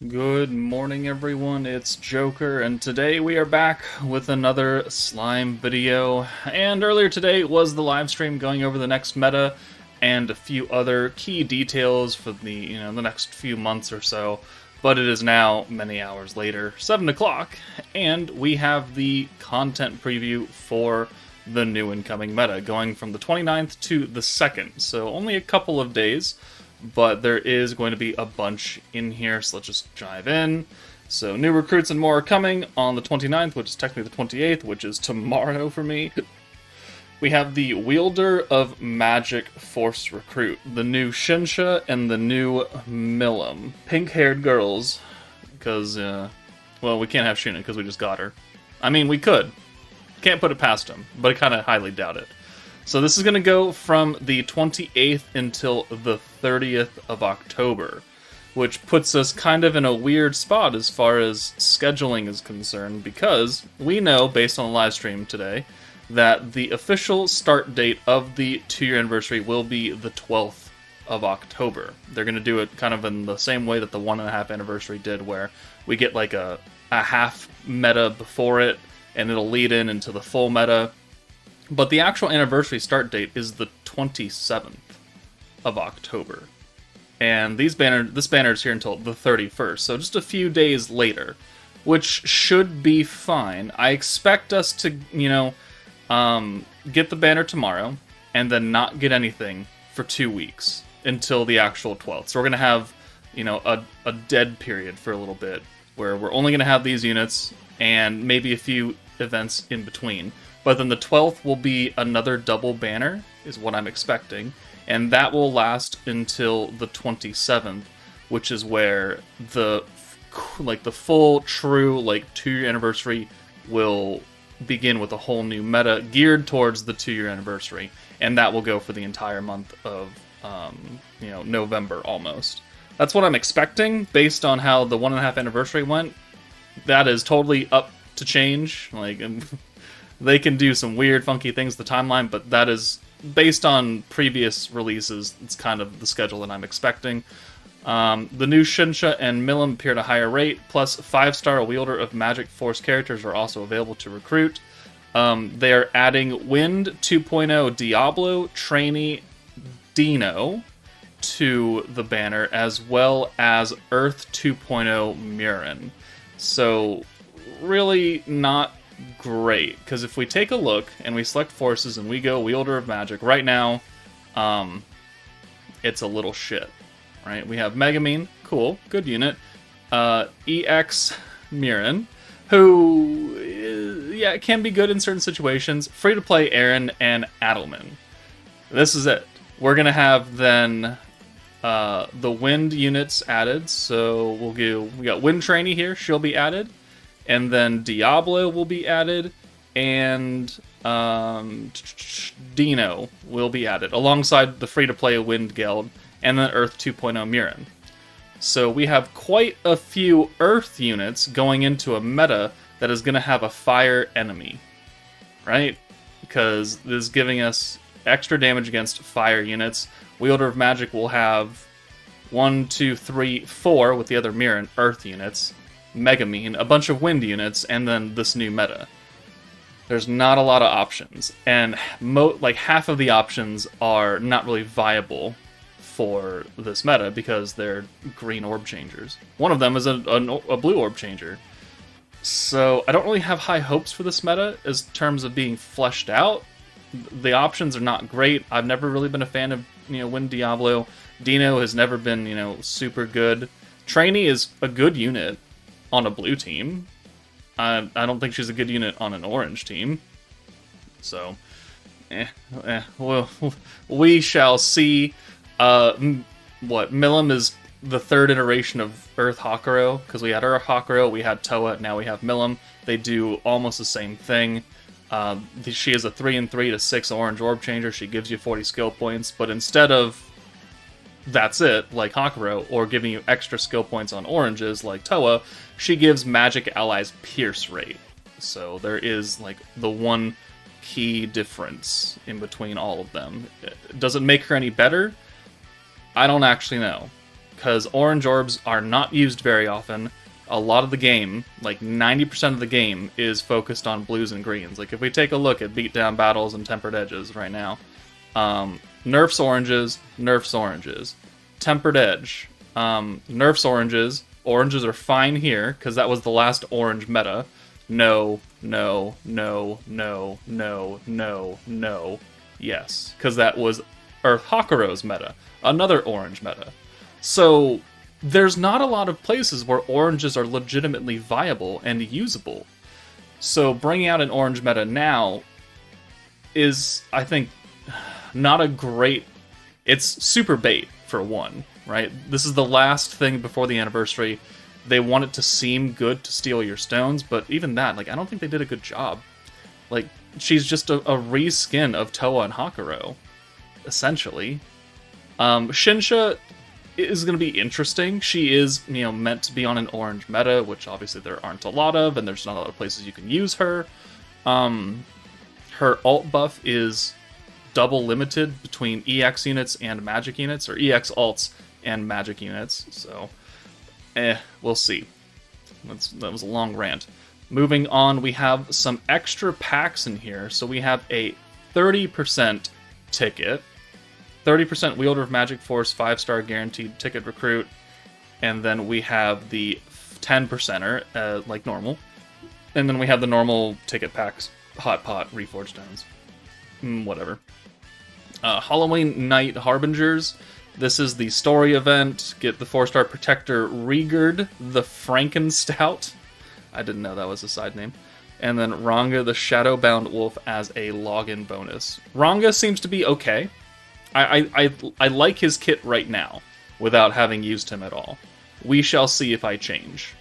Good morning, everyone. It's Joker, and today we are back with another slime video. And earlier today was the live stream going over the next meta and a few other key details for the next few months or so. But it is now many hours later, 7 o'clock, and we have the content preview for the new incoming meta, going from the 29th to the 2nd. So only a couple of days. But there is going to be a bunch in here, so let's just dive in. So new recruits and more are coming on the 29th, which is technically the 28th, which is tomorrow for me. We have the Wielder of Magic Force Recruit, the new Shinsha, and the new Milam. Pink-haired girls, because, well, we can't have Shuna because we just got her. I mean, we could. Can't put it past them, but I kind of highly doubt it. So this is going to go from the 28th until the 30th of October, which puts us kind of in a weird spot as far as scheduling is concerned, because we know, based on the live stream today, that the official start date of the 2-year anniversary will be the 12th of October. They're going to do it kind of in the same way that the 1.5 anniversary did, where we get like a half meta before it, and it'll lead into the full meta. But the actual anniversary start date is the 27th of October. And this banner is here until the 31st, so just a few days later, which should be fine. I expect us to, get the banner tomorrow, and then not get anything for 2 weeks until the actual 12th. So we're going to have, a dead period for a little bit, where we're only going to have these units, and maybe a few events in between. But then the 12th will be another double banner, is what I'm expecting. And that will last until the 27th, which is where the full, true, 2-year anniversary will begin with a whole new meta geared towards the 2-year anniversary. And that will go for the entire month of, November almost. That's what I'm expecting, based on how the 1.5 anniversary went. That is totally up to change. They can do some weird, funky things with the timeline, but that is, based on previous releases, it's kind of the schedule that I'm expecting. The new Shinsha and Milam appear at a higher rate, plus 5-star Wielder of Magic Force characters are also available to recruit. They are adding Wind 2.0 Diablo, Trainee, Dino to the banner, as well as Earth 2.0 Murin. So, really not great, because if we take a look and we select forces and we go Wielder of Magic right now, it's a little shit, right? We have Megamine, cool, good unit. EX Murin, who can be good in certain situations. Free to play Aaron and Adelman. This is it. We're gonna have then the Wind units added. So we got Wind Trainee here. She'll be added. And then Diablo will be added, and Dino will be added, alongside the free-to-play Wind Guild, and then Earth 2.0 Murin. So we have quite a few Earth units going into a meta that is going to have a fire enemy, right? Because this is giving us extra damage against fire units. Wielder of Magic will have 1, 2, 3, 4 with the other Murin Earth units. Megamine, a bunch of Wind units, and then this new meta. There's not a lot of options, and half of the options are not really viable for this meta because they're green orb changers. One of them is a blue orb changer. So I don't really have high hopes for this meta in terms of being fleshed out. The options are not great. I've never really been a fan of Wind Diablo. Dino has never been super good. Trainee is a good unit on a blue team. I don't think she's a good unit on an orange team. So, well, we shall see. Milam is the third iteration of Earth Hakuro, because we had Earth Hakuro, we had Toa, now we have Milam. They do almost the same thing. She is a 3/3 to 6 orange orb changer. She gives you 40 skill points, but instead of that's it, like Hakuro, or giving you extra skill points on oranges, like Toa, she gives magic allies pierce rate. So there is, the one key difference in between all of them. Does it make her any better? I don't actually know. because orange orbs are not used very often. A lot of the game, like 90% of the game, is focused on blues and greens. Like if we take a look at beatdown battles and tempered edges right now, nerfs oranges, nerfs oranges. Tempered edge, nerfs oranges. Oranges are fine here, because that was the last orange meta. No, no, no, no, no, no, no. Yes, because that was Earth Hakuro's meta. Another orange meta. So there's not a lot of places where oranges are legitimately viable and usable. So bringing out an orange meta now is, I think, not a great... It's super bait, for one, right? This is the last thing before the anniversary. They want it to seem good to steal your stones, but even that, like, I don't think they did a good job. Like, she's just a reskin of Toa and Hakuro, essentially. Shinsha is going to be interesting. She is, meant to be on an orange meta, which obviously there aren't a lot of, and there's not a lot of places you can use her. Her alt buff is double limited between EX units and magic units, or EX alts and magic units, so we'll see. That was a long rant. Moving on, we have some extra packs in here. So we have a 30% ticket, 30% Wielder of Magic Force 5-star guaranteed ticket recruit, and then we have the 10%er, like normal, and then we have the normal ticket packs, Hot Pot, Reforged Stones, whatever. Halloween Night Harbingers. This is the story event. Get the 4-star Protector Rigurd, the Frankenstout. I didn't know that was a side name. And then Ranga, the Shadowbound Wolf, as a login bonus. Ranga seems to be okay. I like his kit right now, without having used him at all. We shall see if I change.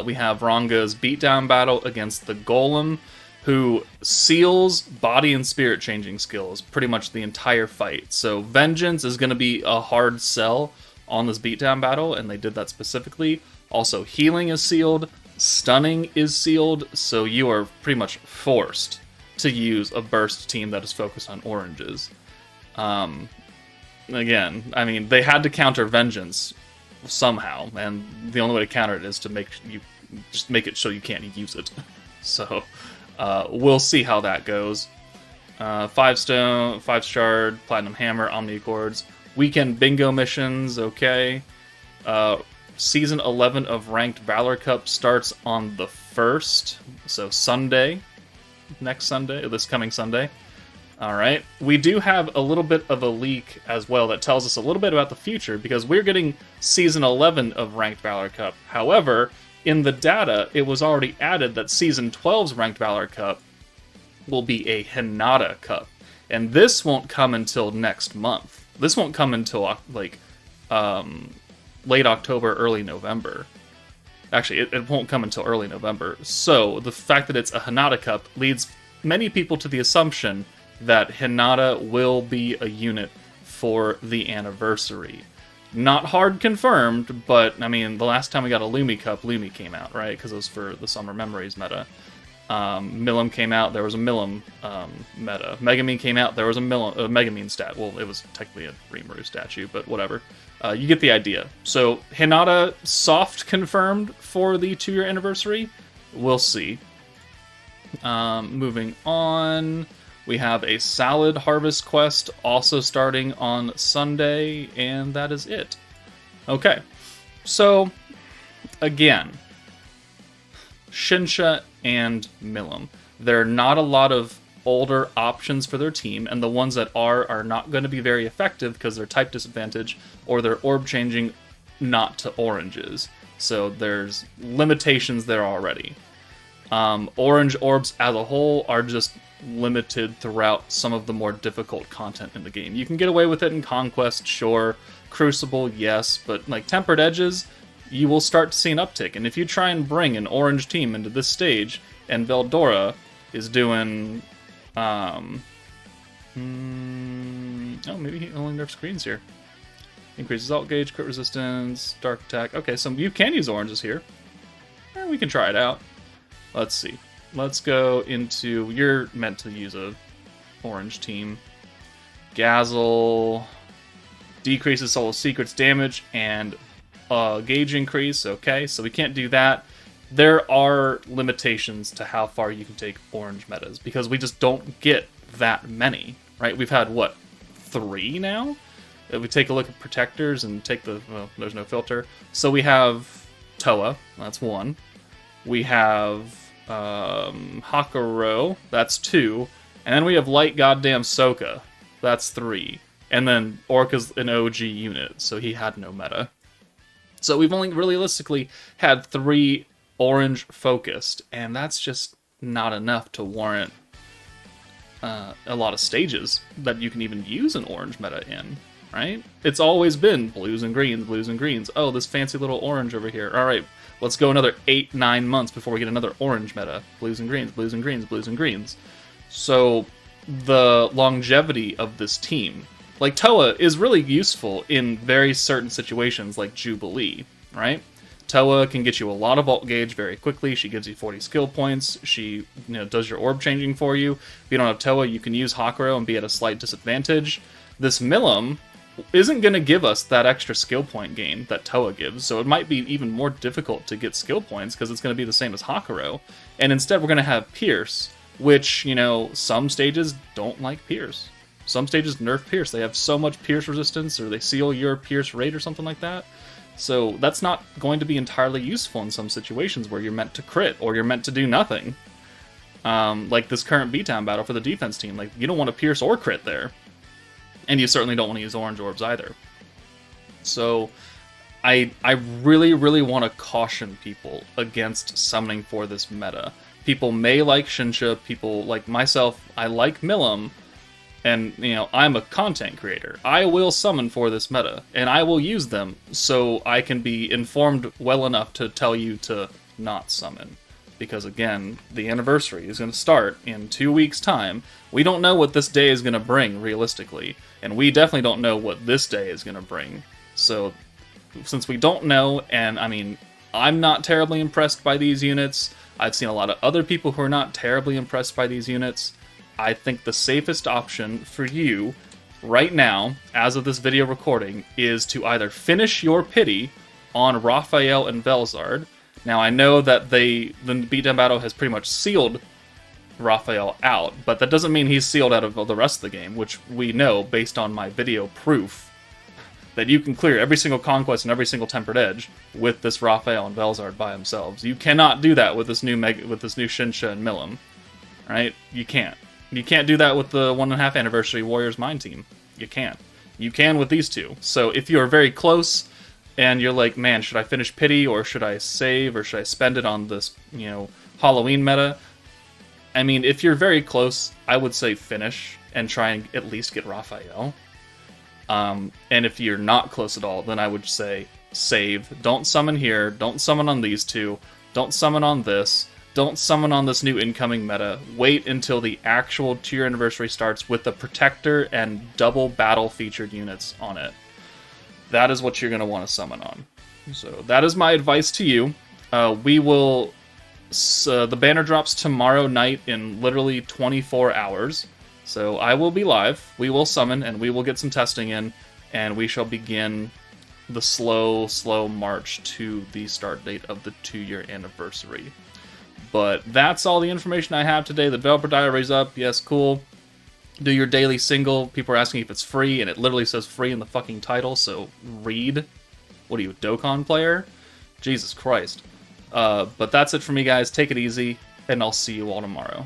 We have Ranga's beatdown battle against the Golem, who seals body and spirit changing skills pretty much the entire fight. So Vengeance is going to be a hard sell on this beatdown battle, and they did that specifically. Also, healing is sealed, stunning is sealed, so you are pretty much forced to use a burst team that is focused on oranges. Again, I mean, they had to counter Vengeance somehow, and the only way to counter it is to make it so you can't use it. So we'll see how that goes. 5-stone, 5-shard, Platinum Hammer, Omni Accords, weekend bingo missions, okay. Season 11 of Ranked Valor Cup starts on the 1st, so Sunday, this coming Sunday. Alright, we do have a little bit of a leak as well that tells us a little bit about the future, because we're getting Season 11 of Ranked Valor Cup. However, in the data, it was already added that Season 12's Ranked Valor Cup will be a Hinata Cup. And this won't come until next month. This won't come until, late October, early November. Actually, it won't come until early November. So, the fact that it's a Hinata Cup leads many people to the assumption that Hinata will be a unit for the anniversary. Not hard confirmed, but, I mean, the last time we got a Lumi Cup, Lumi came out, right? Because it was for the Summer Memories meta. Milam came out, there was a Milam meta. Megumin came out, there was a Megumin stat. Well, it was technically a Rimuru statue, but whatever. You get the idea. So, Hinata soft confirmed for the 2-year anniversary. We'll see. Moving on, we have a Salad Harvest quest also starting on Sunday, and that is it. Okay, so, again, Shinsha and Milam. There are not a lot of older options for their team, and the ones that are not going to be very effective because they're type disadvantage or they're orb changing not to oranges. So there's limitations there already. Orange orbs as a whole are just limited throughout some of the more difficult content in the game. You can get away with it in Conquest, sure. Crucible, yes, but like Tempered Edges, you will start to see an uptick. And if you try and bring an orange team into this stage, and Veldora is doing... maybe he only nerfs greens here. Increases alt gauge, crit resistance, dark attack. Okay, so you can use oranges here. We can try it out. Let's see. Let's go into... You're meant to use a orange team. Gazel. decreases Soul Secret's damage and gauge increase. Okay, so we can't do that. There are limitations to how far you can take orange metas, because we just don't get that many, right? We've had, what, 3 now? If we take a look at protectors and take the... well, there's no filter. So we have Toa, that's 1. We have Hakuro, that's 2. And then we have Light Goddamn Sokka, that's 3. And then Orca's an OG unit, so he had no meta. So we've only realistically had 3 orange focused, and that's just not enough to warrant a lot of stages that you can even use an orange meta in, right? It's always been blues and greens, blues and greens. Oh, this fancy little orange over here. All right, let's go another 8-9 months before we get another orange meta. Blues and greens, blues and greens, blues and greens. So the longevity of this team, like Toa, is really useful in very certain situations like Jubilee, right? Toa can get you a lot of ult gauge very quickly. She gives you 40 skill points. She does your orb changing for you. If you don't have Toa, you can use Hakuro and be at a slight disadvantage. This Milam isn't going to give us that extra skill point gain that Toa gives, so it might be even more difficult to get skill points because it's going to be the same as Hakuro. And instead we're going to have Pierce, which, some stages don't like Pierce. Some stages nerf Pierce. They have so much Pierce resistance, or they seal your Pierce rate or something like that. So that's not going to be entirely useful in some situations where you're meant to crit, or you're meant to do nothing. Like this current B-Town battle for the defense team. Like, you don't want to Pierce or crit there. And you certainly don't want to use orange orbs either. So I really, really want to caution people against summoning for this meta. People may like Shinsha, people like myself, I like Milam, and, I'm a content creator. I will summon for this meta, and I will use them so I can be informed well enough to tell you to not summon. Because, again, the anniversary is going to start in 2 weeks' time. We don't know what this day is going to bring, realistically, and we definitely don't know what this day is going to bring. So, since we don't know, and, I'm not terribly impressed by these units, I've seen a lot of other people who are not terribly impressed by these units, I think the safest option for you right now, as of this video recording, is to either finish your pity on Raphael and Velzard. Now, I know that the beatdown battle has pretty much sealed Raphael out, but that doesn't mean he's sealed out of the rest of the game, which we know, based on my video proof, that you can clear every single conquest and every single tempered edge with this Raphael and Velzard by themselves. You cannot do that with this new Shinsha and Milam, right? You can't. You can't do that with the 1.5 anniversary Warriors Mind team. You can't. You can with these two. So if you're very close and you're like, man, should I finish pity, or should I save, or should I spend it on this, Halloween meta? If you're very close, I would say finish and try and at least get Raphael. And if you're not close at all, then I would say save. Don't summon here. Don't summon on these two. Don't summon on this. Don't summon on this new incoming meta. Wait until the actual 2-year anniversary starts with the Protector and double battle featured units on it. That is what you're going to want to summon on. So that is my advice to you. We will... the banner drops tomorrow night in literally 24 hours. So I will be live, we will summon, and we will get some testing in, and we shall begin the slow march to the start date of the 2-year anniversary. But that's all the information I have today. The developer diary's up. Yes, cool. Do your daily single. People are asking if it's free, and it literally says free in the fucking title, so read. What are you, a Dokkan player? Jesus Christ. But that's it for me, guys. Take it easy, and I'll see you all tomorrow.